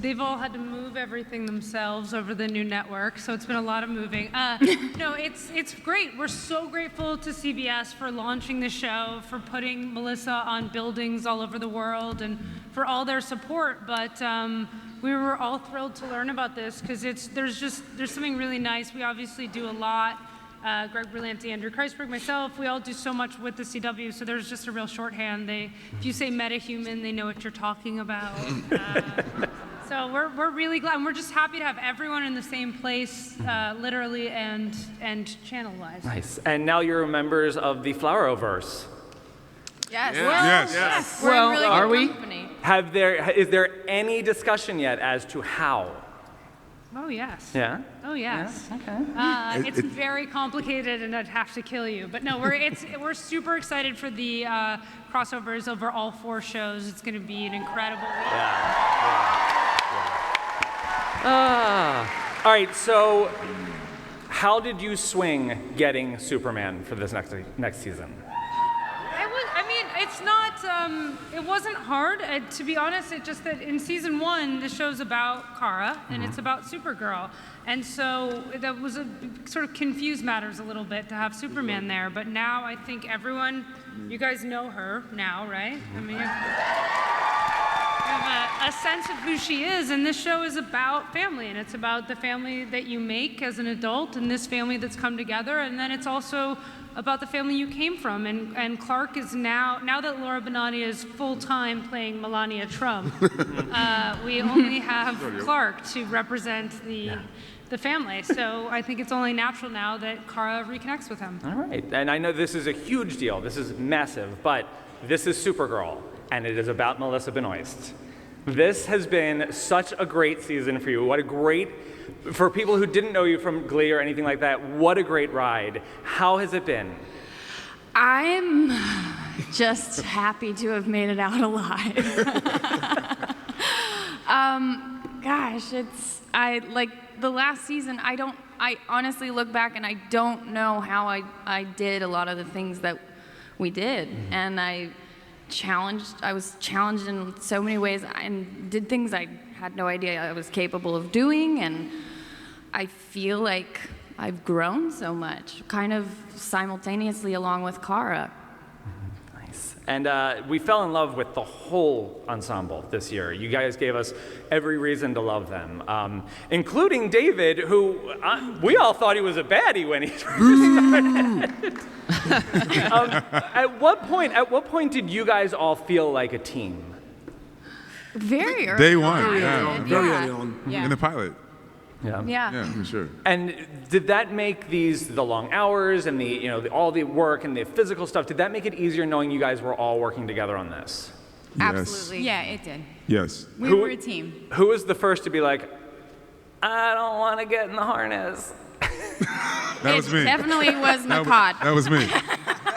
they've all had to move everything themselves over the new network, so it's been a lot of moving. No, it's great. We're so grateful to CBS for launching the show, for putting Melissa on buildings all over the world, and for all their support. But we were all thrilled to learn about this because there's something really nice. We obviously do a lot. Greg Berlanti, Andrew Kreisberg, myself, we all do so much with the CW, so there's just a real shorthand. If you say metahuman, they know what you're talking about. So we're really glad, and we're just happy to have everyone in the same place, literally and channel-wise. Nice. And now you're members of the Floweroverse. Yes. Yes. We're in really are good we? company. Is there any discussion yet as to how? Oh, yes. Yeah? Oh, yes. Yeah, okay. It's very complicated, and I'd have to kill you. But no, we're super excited for the crossovers over all 4 shows. It's going to be an incredible week. All right, so how did you swing getting Superman for this next season? It's not, it wasn't hard. To be honest, it's just that in season 1, the show's about Kara, and it's about Supergirl. And so that was sort of confused matters a little bit to have Superman there. But now I think everyone, you guys know her now, right? I mean, you have a sense of who she is, and this show is about family, and it's about the family that you make as an adult, and this family that's come together, and then it's also about the family you came from, and Clark is now that Laura Benanti is full-time playing Melania Trump, we only have Clark to represent the family. So I think it's only natural now that Kara reconnects with him. All right, and I know this is a huge deal. This is massive, but this is Supergirl, and it is about Melissa Benoist. This has been such a great season for you. For people who didn't know you from Glee or anything like that, what a great ride. How has it been? I'm just happy to have made it out alive. Gosh, I like the last season, I honestly look back and I don't know how I did a lot of the things that we did. And I was challenged in so many ways and did things I had no idea I was capable of doing, and I feel like I've grown so much, kind of simultaneously along with Kara. Nice. And we fell in love with the whole ensemble this year. You guys gave us every reason to love them, including David, who we all thought he was a baddie when he started. At what point did you guys all feel like a team? Very early. Day one, Very early on. Yeah. in the pilot. Yeah. Yeah, for sure. And did that make the long hours and all the work and the physical stuff, did that make it easier knowing you guys were all working together on this? Absolutely. Yeah, it did. Yes. We were a team. Who was the first to be like, I don't want to get in the harness? That was me. Definitely was Mehcad. That was me.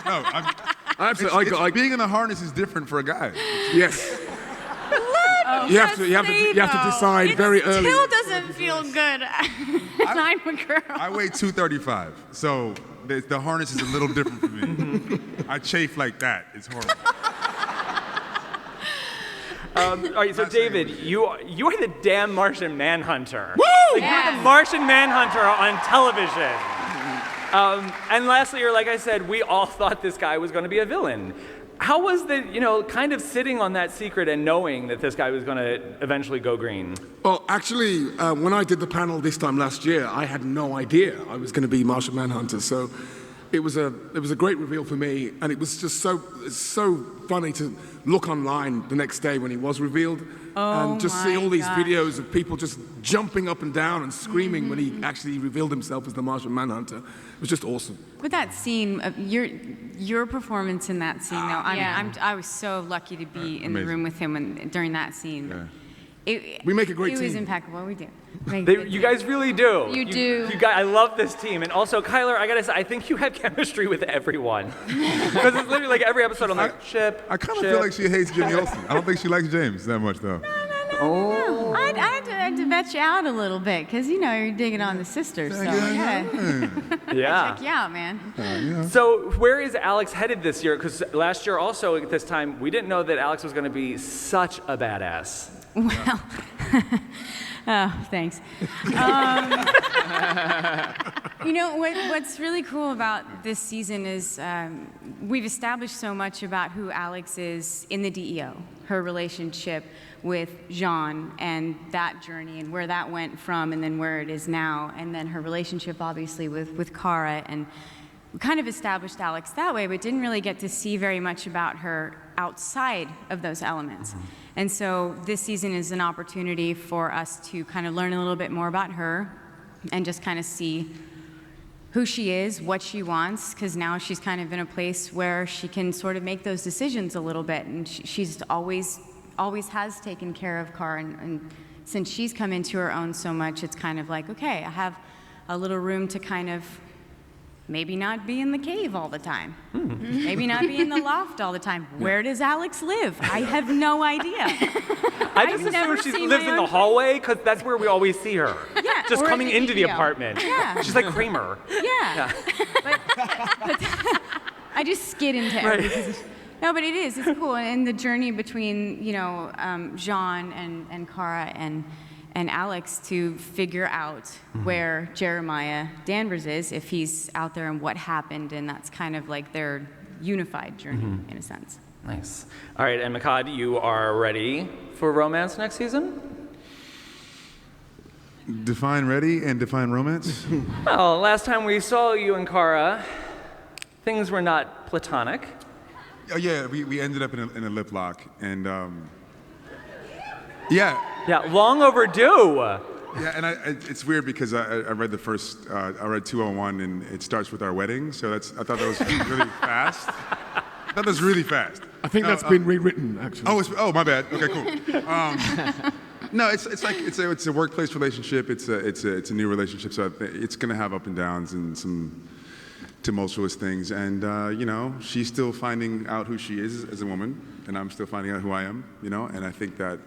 No, being in a harness is different for a guy. Yes. You have to decide very early. It still doesn't feel good. I'm a girl. I weigh 235, so the harness is a little different for me. I chafe like that. It's horrible. All right, so David, you are the damn Martian Manhunter. Woo! You're the Martian Manhunter on television. And lastly, like I said, we all thought this guy was going to be a villain. How was kind of sitting on that secret and knowing that this guy was going to eventually go green? Well, actually, when I did the panel this time last year, I had no idea I was going to be Martian Manhunter. So it was a great reveal for me, and it was just so funny to look online the next day when he was revealed and just see all these videos of people just jumping up and down and screaming when he actually revealed himself as the Martian Manhunter. It was just awesome. But that scene, your performance in that scene, though, I was so lucky to be in the room with him during that scene. Yeah. We make a great team. It was impeccable. We do. You guys really do. You do. You guys, I love this team. And also, Chyler, I gotta say, I think you have chemistry with everyone. Because it's literally like every episode, I'm like, Chip. I kind of feel like she hates Jimmy Olsen. I don't think she likes James that much, though. No. I had to vet you out a little bit, because, you're digging on the sisters. So, yeah. Check you out, man. So where is Alex headed this year? Because last year also at this time, we didn't know that Alex was going to be such a badass. Well, oh, thanks. You know, what's really cool about this season is we've established so much about who Alex is in the DEO, her relationship with Jean and that journey and where that went from and then where it is now, and then her relationship obviously with Kara, and we kind of established Alex that way, but didn't really get to see very much about her outside of those elements. And so this season is an opportunity for us to kind of learn a little bit more about her and just kind of see who she is, what she wants, because now she's kind of in a place where she can sort of make those decisions a little bit, and she's always has taken care of Kara, and since she's come into her own so much, it's kind of like, okay, I have a little room to kind of maybe not be in the cave all the time. Maybe not be in the loft all the time. Where does Alex live? I have no idea. I just assume she lives in the hallway because that's where we always see her. Yeah, just or in coming the into the DEO. apartment. Yeah. She's like Kramer. Yeah. But I just skid into everything. No, but it is. It's cool. And the journey between, you know, Jean and Kara and Alex to figure out where Jeremiah Danvers is, if he's out there, and what happened, and that's kind of like their unified journey in a sense. Nice. All right, and Mehcad, you are ready for romance next season? Define ready and define romance? Well, last time we saw you and Kara, things were not platonic. Oh, yeah, we ended up in a lip lock, and yeah. Yeah, long overdue. Yeah, and it's weird because I read the first, I read 201, and it starts with our wedding, so I thought that was really fast. I thought that was really fast. I think that's been rewritten, actually. Oh, my bad. Okay, cool. No, it's like it's a workplace relationship. It's a new relationship, so it's gonna have up and downs and some tumultuous things. And you know, she's still finding out who she is as a woman, and I'm still finding out who I am. You know, and I think that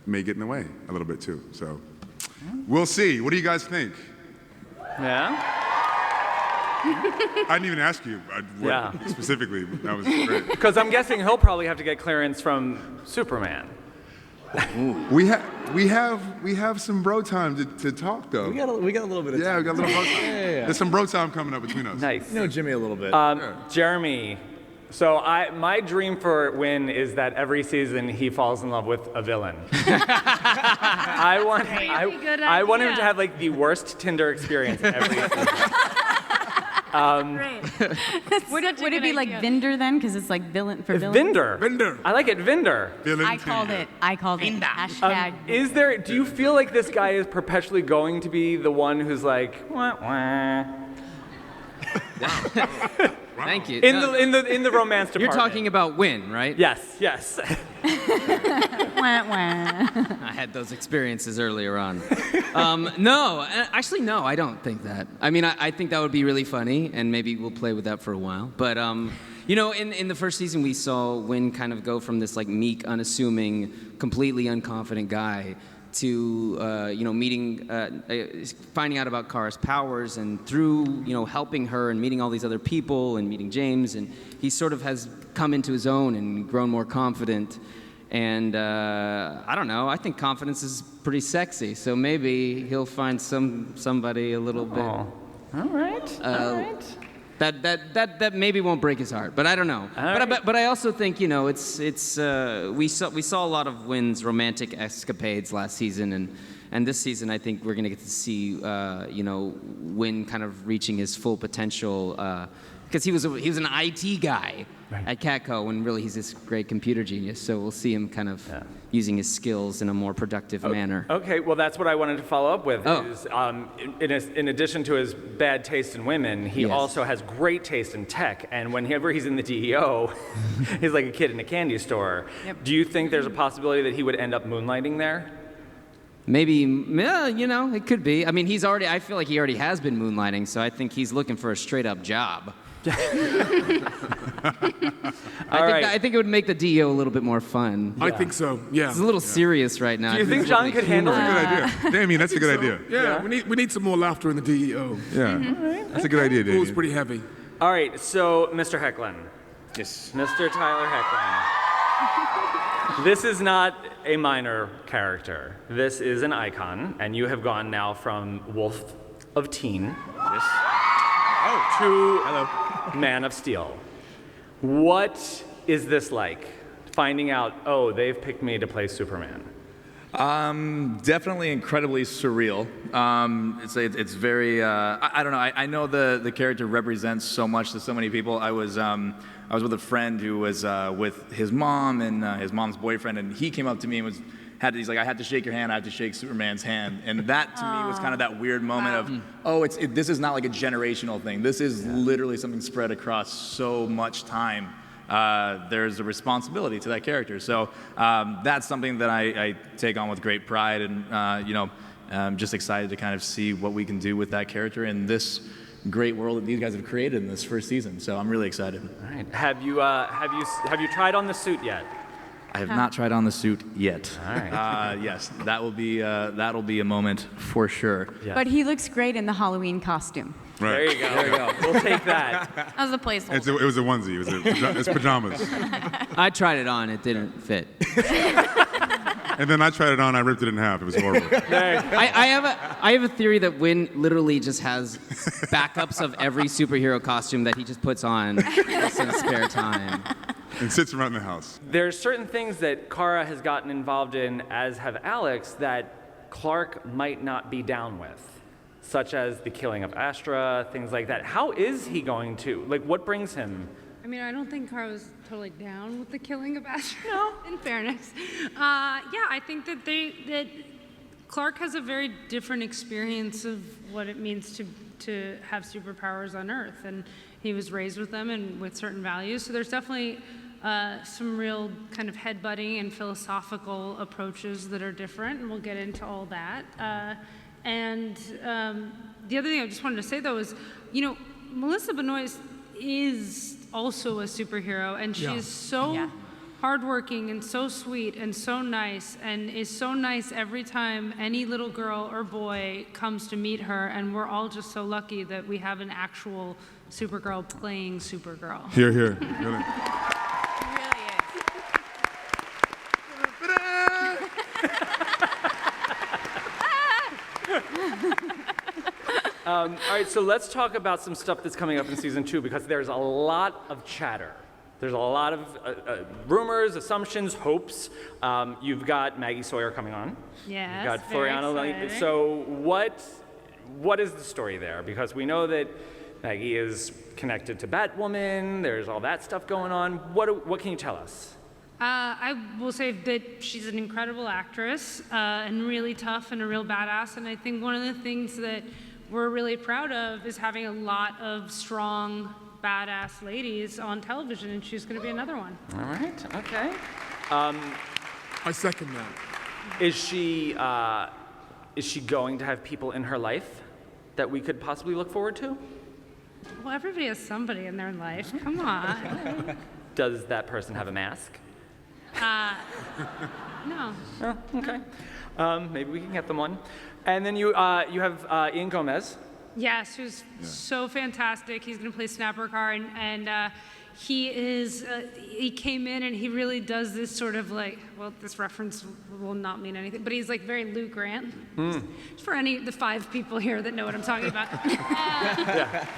may get in the way a little bit too. So we'll see. What do you guys think? Yeah? I didn't even ask you specifically. That was great. Because I'm guessing he'll probably have to get clearance from Superman. We have some bro time to talk though. We got a little bit of time. Yeah, we got a little bro time. There's some bro time coming up between us. Nice. You know Jimmy a little bit. Jeremy, so my dream for Winn is that every season he falls in love with a villain. I want him to have like the worst Tinder experience every season. Great. Would it be like Vinder then? Because it's like villain for villain. Vinder. I like it, Vinder. I called it. Hashtag. Do you feel like this guy is perpetually going to be the one who's like, wah, wah? Thank you. In the romance department. You're talking about Winn, right? Yes. I had those experiences earlier on. No, actually, no, I don't think that. I mean, I think that would be really funny, and maybe we'll play with that for a while. But, you know, in the first season, we saw Winn kind of go from this, like, meek, unassuming, completely unconfident guy to, you know, meeting, finding out about Kara's powers, and through, you know, helping her and meeting all these other people and meeting James, and he sort of has come into his own and grown more confident. And I don't know, I think confidence is pretty sexy, so maybe he'll find somebody a little bit. All right. That maybe won't break his heart, but I don't know. But I also think, you know, we saw a lot of Winn's romantic escapades last season, and this season I think we're gonna get to see you know, Winn kind of reaching his full potential, because he was an IT guy at Catco, when really he's this great computer genius. So we'll see him kind of using his skills in a more productive manner. Okay, well that's what I wanted to follow up with. Oh. Is, in addition to his bad taste in women, he also has great taste in tech. And whenever he's in the DEO, he's like a kid in a candy store. Yep. Do you think there's a possibility that he would end up moonlighting there? Maybe, yeah, you know, it could be. I mean, I feel like he already has been moonlighting, so I think he's looking for a straight up job. I think it would make the DEO a little bit more fun. I think so, yeah. It's a little serious right now. Do you think John could handle it? That's a good idea. Damien, that's a good idea. Yeah, we need some more laughter in the DEO. Yeah, that's a good idea, It was Damien. pretty heavy. All right, so Mr. Hoechlin. Yes. Mr. Chyler Hoechlin. This is not a minor character. This is an icon, and you have gone now from Wolf of Teen to Man of Steel. What is this like? Finding out, oh, they've picked me to play Superman. Definitely incredibly surreal. It's very, I don't know, I know the character represents so much to so many people. I was with a friend who was with his mom and his mom's boyfriend, and he came up to me and he's like, I had to shake your hand, I had to shake Superman's hand. And that to me was kind of that weird moment of, oh, this is not like a generational thing. This is literally something spread across so much time. There's a responsibility to that character. So that's something that I take on with great pride, and I'm just excited to kind of see what we can do with that character in this great world that these guys have created in this first season. So I'm really excited. All right. Have you tried on the suit yet? I have not tried on the suit yet. All right. Yes, that'll be a moment for sure. Yeah. But he looks great in the Halloween costume. There you go. There you go. We'll take that. That was a placeholder. It was a onesie. It's pajamas. I tried it on. It didn't fit. And then I tried it on. I ripped it in half. It was horrible. I have a theory that Winn literally just has backups of every superhero costume that he just puts on just in his spare time. And sits around the house. There's certain things that Kara has gotten involved in, as have Alex, that Clark might not be down with, such as the killing of Astra, things like that. How is he going to? Like, what brings him? I mean, I don't think Kara was totally down with the killing of Astra. No, in fairness. I think that Clark has a very different experience of what it means to have superpowers on Earth, and he was raised with them and with certain values. So there's definitely some real kind of headbutting and philosophical approaches that are different, and we'll get into all that. The other thing I just wanted to say, though, is, Melissa Benoist is also a superhero, and she is so hardworking and so sweet and so nice, and is so nice every time any little girl or boy comes to meet her, and we're all just so lucky that we have an actual Supergirl playing Supergirl. Here, here. Really is. All right, so let's talk about some stuff that's coming up in season 2, because there's a lot of chatter. There's a lot of rumors, assumptions, hopes. You've got Maggie Sawyer coming on. Yes, You've got very Floriana Leigh. exciting. So what is the story there? Because we know that Maggie is connected to Batwoman. There's all that stuff going on. What can you tell us? I will say that she's an incredible actress and really tough and a real badass. And I think one of the things that we're really proud of is having a lot of strong, badass ladies on television, and she's going to be another one. All right. Okay. I second that. Is she going to have people in her life that we could possibly look forward to? Well, everybody has somebody in their life. Come on. Does that person have a mask? No. Oh, okay. Maybe we can get them one. And then you have Ian Gomez. Yes, who's so fantastic. He's going to play Snapper Car, and he came in and he really does this sort of like, well, this reference will not mean anything, but he's like very Lou Grant. Just for the 5 people here that know what I'm talking about.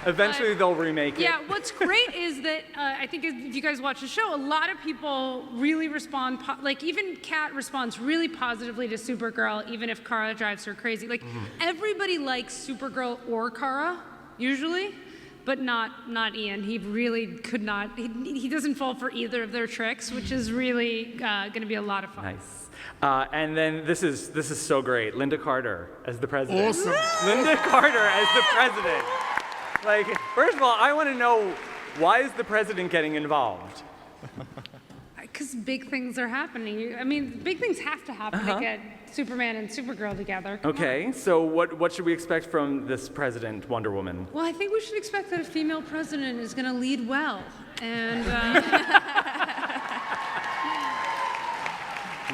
Eventually they'll remake it. Yeah, what's great is that I think if you guys watch the show, a lot of people really respond, like even Kat responds really positively to Supergirl, even if Kara drives her crazy. Like everybody likes Supergirl or Kara, usually, but not Ian. He really could not, he doesn't fall for either of their tricks, which is really going to be a lot of fun. Nice. And then this is so great. Linda Carter as the president. Awesome. Linda Carter as the president. Like, first of all, I want to know, why is the president getting involved? Because big things are happening. I mean, big things have to happen to get Superman and Supergirl together. Come Okay, so what should we expect from this president, Wonder Woman? Well, I think we should expect that a female president is going to lead well. And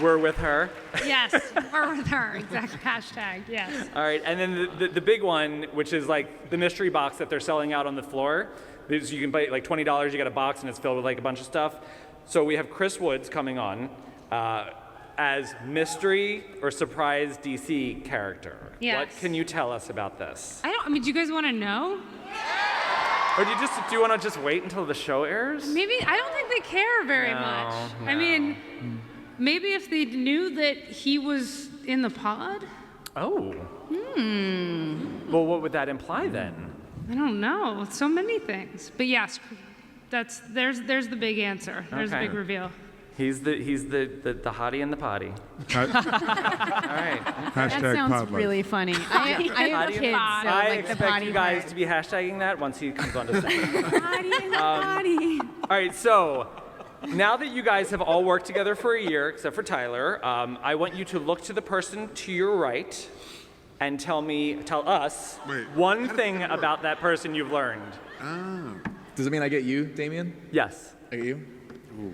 We're with her. yes, we're with her. Exactly. Hashtag, yes. All right, and then the big one, which is like the mystery box that they're selling out on the floor. You can buy like $20, you get a box and it's filled with like a bunch of stuff. So we have Chris Woods coming on. as mystery or surprise DC character. Yes. What can you tell us about this? I mean, do you guys want to know? Or do you want to just wait until the show airs? Maybe, I don't think they care very much. I mean, maybe if they knew that he was in the pod? Oh. Well, what would that imply then? I don't know. So many things. But yes, there's the big answer. There's the Okay. big reveal. He's the hottie in the potty. All right. That sounds pod life. really funny. I have kids, so I like the expect potty you guys part. to be hashtagging that once he comes on to set. Potty in the potty. All right, so now that you guys have all worked together for a year, except for Tyler, I want you to look to the person to your right and tell us Wait, one thing about that person you've learned. Does it mean I get you, Damien? Yes. I get you? Ooh.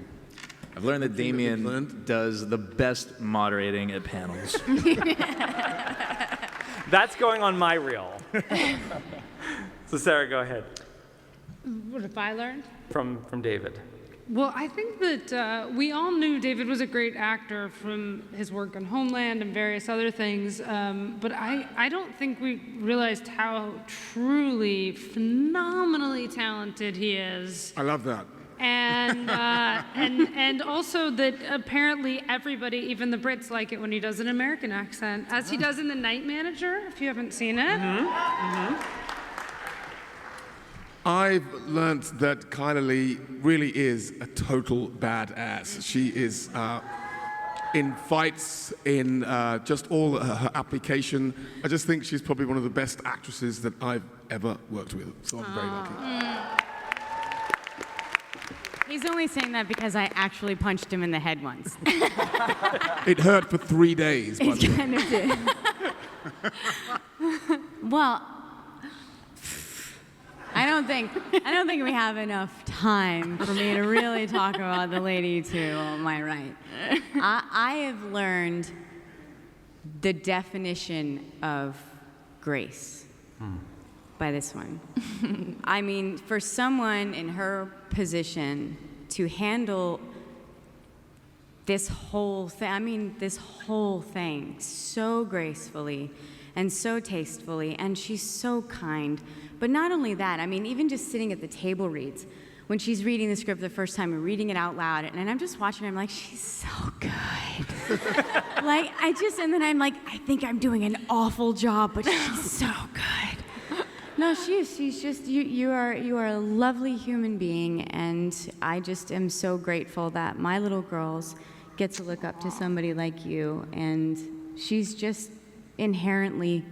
I've learned that Damien does the best moderating at panels. That's going on my reel. So Sarah, go ahead. What have I learned? From David. Well, I think that we all knew David was a great actor from his work on Homeland and various other things, but I don't think we realized how truly, phenomenally talented he is. I love that. And also that apparently everybody, even the Brits, like it when he does an American accent, as he does in The Night Manager, if you haven't seen it. I've learned that Chyler Leigh really is a total badass. She is in fights, in just all her application. I just think she's probably one of the best actresses that I've ever worked with. So I'm very lucky. He's only saying that because I actually punched him in the head once. It hurt for 3 days. By the way. It kind of did. Well, I don't think we have enough time for me to really talk about the lady to my right. I have learned the definition of grace by this one. I mean, for someone in her position to handle this whole thing so gracefully and so tastefully, and she's so kind. But not only that, I mean, even just sitting at the table reads, when she's reading the script the first time and reading it out loud, and I'm just watching her, I'm like, she's so good. And then I'm like, I think I'm doing an awful job, but she's so good. No, she is. She's just, you are a lovely human being, and I just am so grateful that my little girls get to look up to somebody like you, and she's just inherently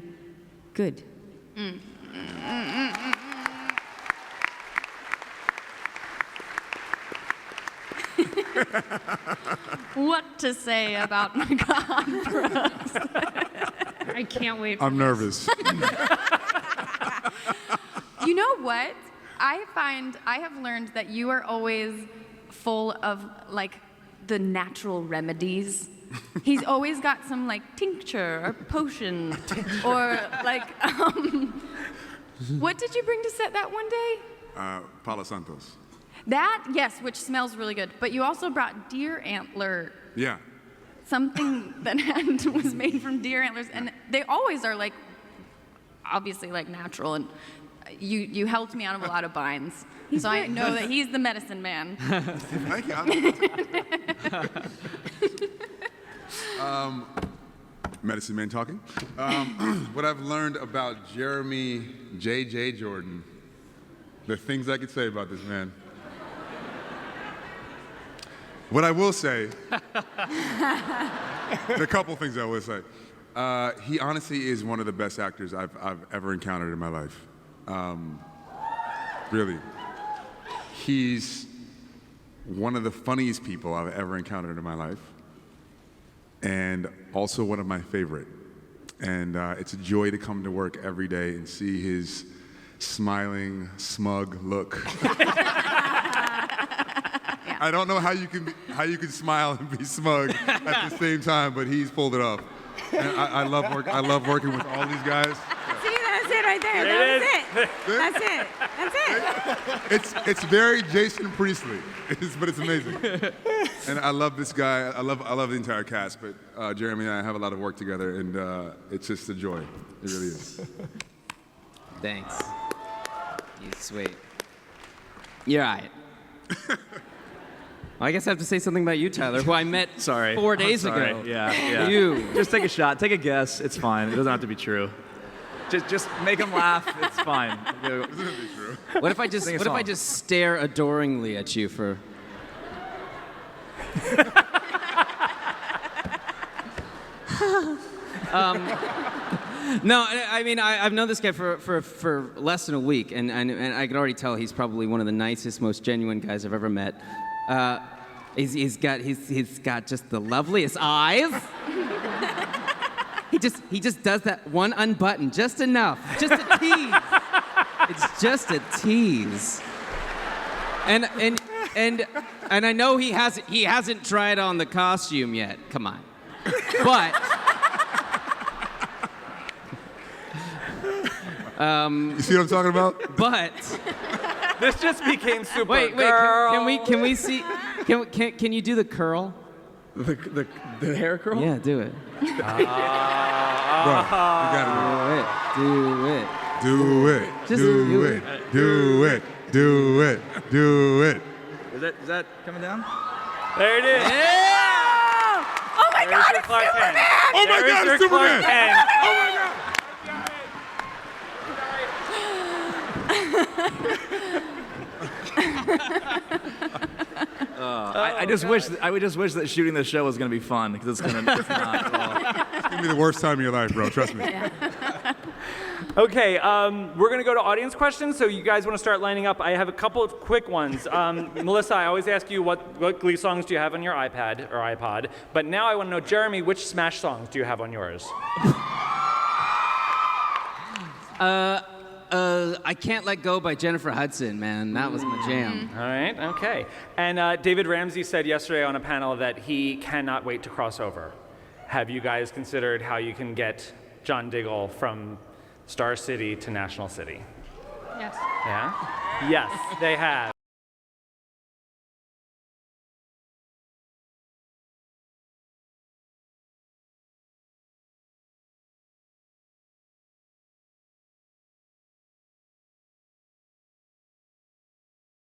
good. What to say about Mehcad Brooks? I can't wait for I'm this. nervous. You know what? I have learned that you are always full of like the natural remedies. He's always got some like tincture or potion or like what did you bring to set that one day? Palo Santos. That, yes, which smells really good. But you also brought deer antler, Yeah. something that was made from deer antlers, and they always are like obviously like natural, and you helped me out of a lot of binds. So I know that he's the medicine man. Thank you. Medicine man talking. What I've learned about Jeremy J.J. Jordan, the things I could say about this man. What I will say, the couple things I will say. He honestly is one of the best actors I've ever encountered in my life. Really. He's one of the funniest people I've ever encountered in my life, and also one of my favorite. And it's a joy to come to work every day and see his smiling, smug look. I don't know how you can smile and be smug at the same time, but he's pulled it off. And I love working with all these guys. See, that's That's it right there. There That was it. That's it. It's very Jason Priestley, but it's amazing. And I love this guy. I love the entire cast. But Jeremy and I have a lot of work together, and it's just a joy. It really is. Thanks. You sweet. You're all right. I guess I have to say something about you, Tyler, who I met 4 days ago. Yeah. You. Just take a shot. Take a guess. It's fine. It doesn't have to be true. Just make him laugh. It's fine. It doesn't have to be true. What if I just stare adoringly at you for? No, I mean I've known this guy for less than a week, and I can already tell he's probably one of the nicest, most genuine guys I've ever met. He's got just the loveliest eyes. He just does that one unbutton just enough, just a tease. It's just a tease. And I know he hasn't tried on the costume yet. Come on, but. You see what I'm talking about? But This just became Supergirl. Wait, can we see? Can you do the curl? The hair curl? Yeah, do it. Bro, you gotta Do it. do it. Just Do it. Do it. Do it. Do it. Is that coming down? There it is. Yeah! Oh my There's God, your it's Clark Kent. Superman! Oh my There's God, your it's Clark Superman! Kent. Oh my God! I just wish that shooting this show was gonna be fun because it's not at all. It's gonna be the worst time of your life, bro. Trust me. Okay, we're gonna go to audience questions. So you guys want to start lining up? I have a couple of quick ones. Melissa, I always ask you what Glee songs do you have on your iPad or iPod, but now I want to know, Jeremy, which Smash songs do you have on yours? I Can't Let Go by Jennifer Hudson, man. That was my jam. All right, okay. And David Ramsey said yesterday on a panel that he cannot wait to cross over. Have you guys considered how you can get John Diggle from Star City to National City? Yes. Yeah? Yes, they have.